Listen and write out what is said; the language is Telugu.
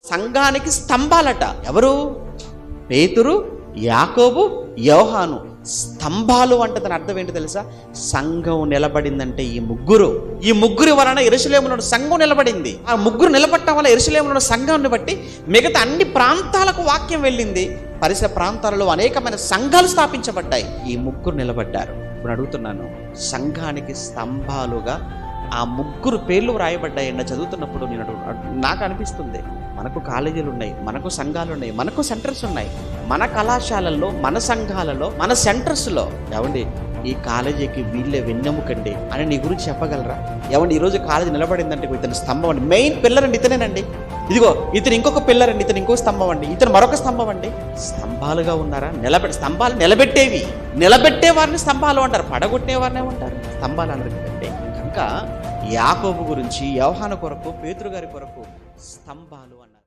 సంఘానికి స్తంభాలట. ఎవరు? పేతురు, యాకోబు, యోహాను. స్తంభాలు అంటే దాని అర్థం ఏంటి తెలుసా? సంఘం నిలబడిందంటే ఈ ముగ్గురు వలన యెరూషలేములో సంఘం నిలబడింది. ఆ ముగ్గురు నిలబడటం వల్ల యెరూషలేములో సంఘాన్ని బట్టి మిగతా అన్ని ప్రాంతాలకు వాక్యం వెళ్ళింది. పరిసర ప్రాంతాలలో అనేకమైన సంఘాలు స్థాపించబడ్డాయి. ఈ ముగ్గురు నిలబడ్డారు. ఇప్పుడు అడుగుతున్నాను, సంఘానికి స్తంభాలుగా ఆ ముగ్గురు పేర్లు వ్రాయబడ్డాయండి. చదువుతున్నప్పుడు నాకు అనిపిస్తుంది, మనకు కాలేజీలు ఉన్నాయి, మనకు సంఘాలు ఉన్నాయి, మనకు సెంటర్స్ ఉన్నాయి. మన కళాశాలల్లో, మన సంఘాలలో, మన సెంటర్స్లో ఏమండి ఈ కాలేజీకి వీళ్ళే వెన్నెముకండి అని నీ గురించి చెప్పగలరా? ఏమండి ఈరోజు కాలేజీ నిలబడిందంటే ఇతని స్తంభం అండి, మెయిన్ పిల్లర్ అండి ఇతనేనండి. ఇదిగో ఇతను ఇంకొక పిల్లర్ అండి, ఇతను ఇంకో స్తంభం అండి, ఇతను మరొక స్తంభం అండి. స్తంభాలుగా ఉన్నారా? స్తంభాలు నిలబెట్టే వారిని స్తంభాలు అంటారు, పడగొట్టే వారిని ఏమంటారు? స్తంభాలు అనరు కదండి. కనుక యాకోబు గురించి, యోహాను కొరకు, పేతురు గారి కొరకు స్తంభాలు అన్నారు.